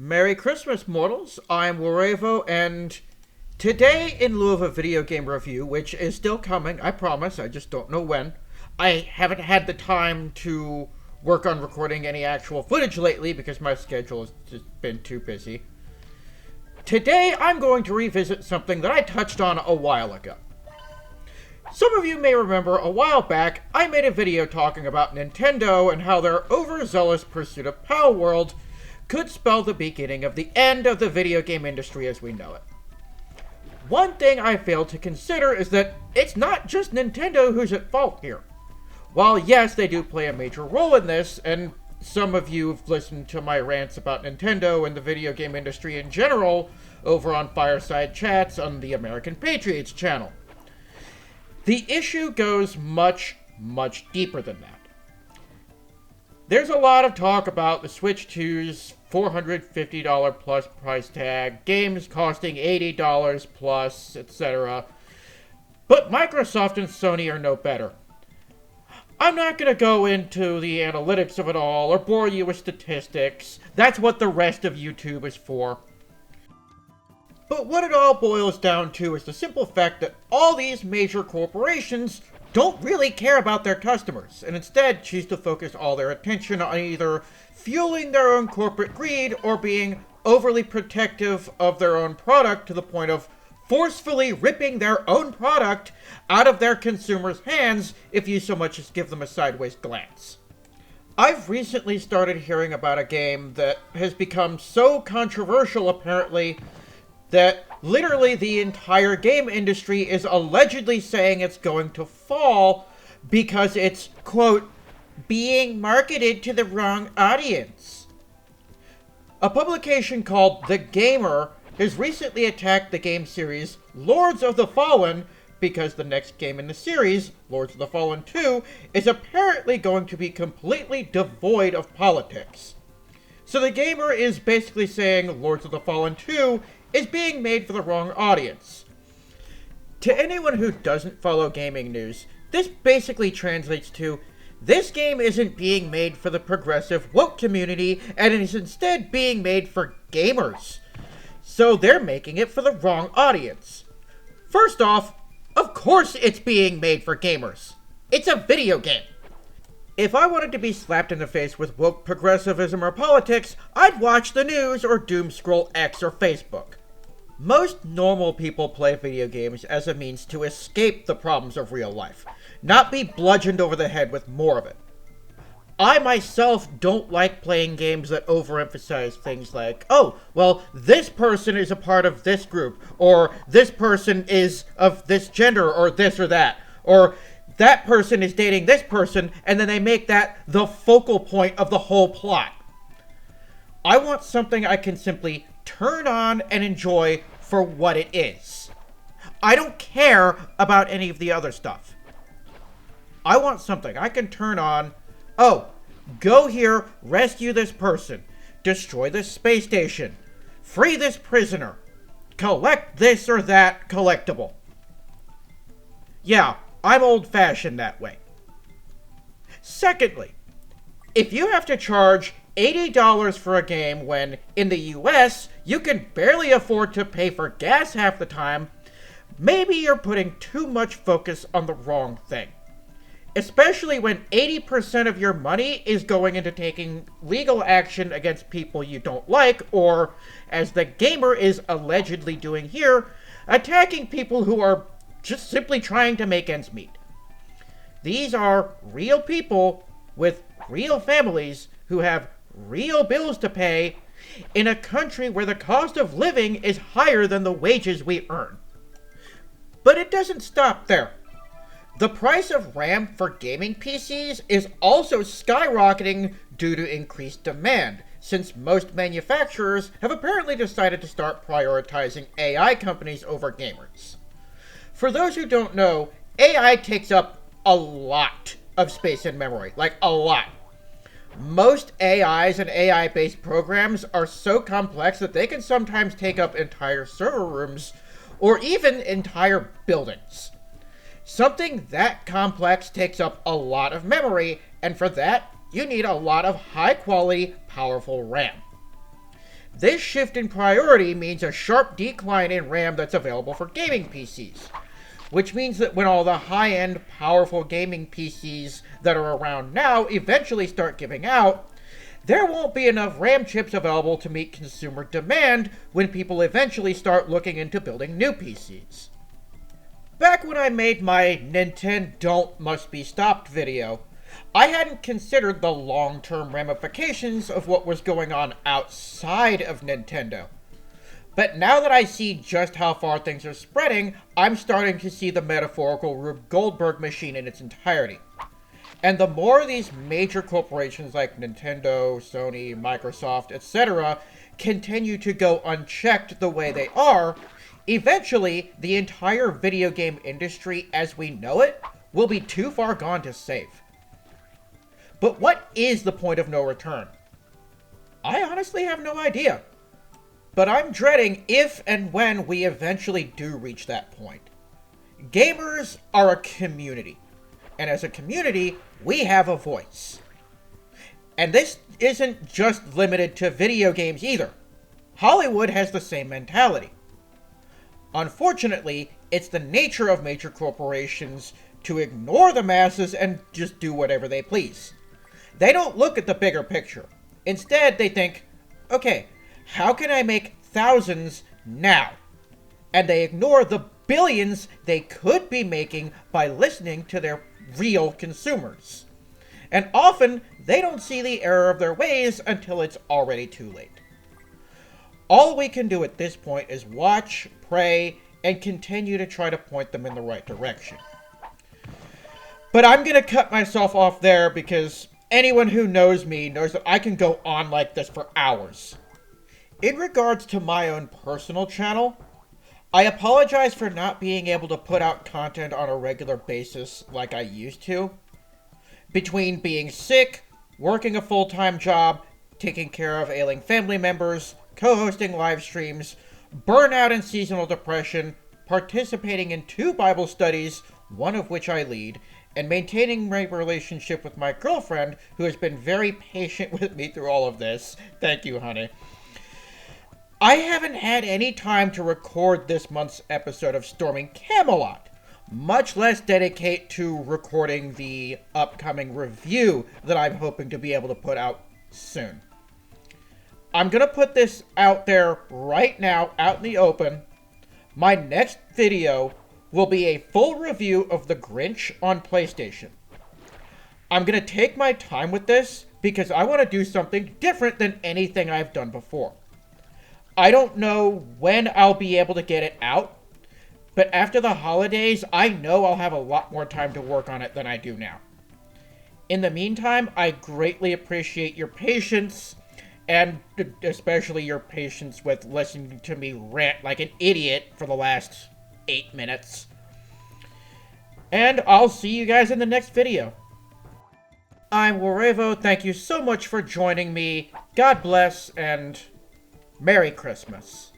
Merry Christmas, mortals. I'm Warevo, and today, in lieu of a video game review, which is still coming, I promise, I just don't know when, I haven't had the time to work on recording any actual footage lately because my schedule has just been too busy. Today, I'm going to revisit something that I touched on a while ago. Some of you may remember a while back, I made a video talking about Nintendo and how their overzealous pursuit of Palworld could spell the beginning of the end of the video game industry as we know it. One thing I failed to consider is that it's not just Nintendo who's at fault here. While yes, they do play a major role in this, and some of you have listened to my rants about Nintendo and the video game industry in general over on Fireside Chats on the American Patriots channel. The issue goes much, much deeper than that. There's a lot of talk about the Switch 2's $450 plus price tag, games costing $80 plus, etc. But Microsoft and Sony are no better. I'm not going to go into the analytics of it all or bore you with statistics. That's what the rest of YouTube is for. But what it all boils down to is the simple fact that all these major corporations don't really care about their customers, and instead choose to focus all their attention on either fueling their own corporate greed or being overly protective of their own product to the point of forcefully ripping their own product out of their consumers' hands if you so much as give them a sideways glance. I've recently started hearing about a game that has become so controversial apparently that literally the entire game industry is allegedly saying it's going to fall because it's, quote, being marketed to the wrong audience. A publication called The Gamer has recently attacked the game series Lords of the Fallen because the next game in the series, Lords of the Fallen 2, is apparently going to be completely devoid of politics. So The Gamer is basically saying Lords of the Fallen 2 is being made for the wrong audience. To anyone who doesn't follow gaming news, this basically translates to, this game isn't being made for the progressive woke community, and it is instead being made for gamers. So they're making it for the wrong audience. First off, of course it's being made for gamers. It's a video game. If I wanted to be slapped in the face with woke progressivism or politics, I'd watch the news or doom scroll X or Facebook. Most normal people play video games as a means to escape the problems of real life, not be bludgeoned over the head with more of it. I myself don't like playing games that overemphasize things like, oh, well, this person is a part of this group, or this person is of this gender, or this or that, or that person is dating this person, and then they make that the focal point of the whole plot. I want something I can simply turn on and enjoy for what it is. I don't care about any of the other stuff. I want something I can turn on. Oh, go here, rescue this person, destroy this space station, free this prisoner, collect this or that collectible. Yeah, I'm old-fashioned that way. Secondly, if you have to charge $80 for a game when, in the US, you can barely afford to pay for gas half the time, maybe you're putting too much focus on the wrong thing. Especially when 80% of your money is going into taking legal action against people you don't like, or, as the gamer is allegedly doing here, attacking people who are just simply trying to make ends meet. These are real people with real families who have real bills to pay in a country where the cost of living is higher than the wages we earn. But it doesn't stop there. The price of RAM for gaming PCs is also skyrocketing due to increased demand, since most manufacturers have apparently decided to start prioritizing AI companies over gamers. For those who don't know, AI takes up a lot of space and memory, like a lot. Most AIs and AI-based programs are so complex that they can sometimes take up entire server rooms or even entire buildings. Something that complex takes up a lot of memory, and for that, you need a lot of high-quality, powerful RAM. This shift in priority means a sharp decline in RAM that's available for gaming PCs, which means that when all the high-end, powerful gaming PCs that are around now eventually start giving out, there won't be enough RAM chips available to meet consumer demand when people eventually start looking into building new PCs. Back when I made my Nintendo Must Be Stopped video, I hadn't considered the long-term ramifications of what was going on outside of Nintendo. But now that I see just how far things are spreading, I'm starting to see the metaphorical Rube Goldberg machine in its entirety. And the more these major corporations like Nintendo, Sony, Microsoft, etc. continue to go unchecked the way they are, eventually the entire video game industry as we know it will be too far gone to save. But what is the point of no return? I honestly have no idea. But I'm dreading if and when we eventually do reach that point. Gamers are a community. And as a community, we have a voice. And this isn't just limited to video games either. Hollywood has the same mentality. Unfortunately, it's the nature of major corporations to ignore the masses and just do whatever they please. They don't look at the bigger picture. Instead, they think, okay, how can I make thousands now? And they ignore the billions they could be making by listening to their real consumers. And often, they don't see the error of their ways until it's already too late. All we can do at this point is watch, pray, and continue to try to point them in the right direction. But I'm going to cut myself off there because anyone who knows me knows that I can go on like this for hours. In regards to my own personal channel, I apologize for not being able to put out content on a regular basis like I used to. Between being sick, working a full-time job, taking care of ailing family members, co-hosting live streams, burnout and seasonal depression, participating in 2 Bible studies, one of which I lead, and maintaining my relationship with my girlfriend, who has been very patient with me through all of this. Thank you, honey. I haven't had any time to record this month's episode of Storming Camelot, much less dedicate to recording the upcoming review that I'm hoping to be able to put out soon. I'm going to put this out there right now, out in the open. My next video will be a full review of The Grinch on PlayStation. I'm going to take my time with this because I want to do something different than anything I've done before. I don't know when I'll be able to get it out, but after the holidays, I know I'll have a lot more time to work on it than I do now. In the meantime, I greatly appreciate your patience, and especially your patience with listening to me rant like an idiot for the last 8 minutes. And I'll see you guys in the next video. I'm Warevo, thank you so much for joining me. God bless, and Merry Christmas.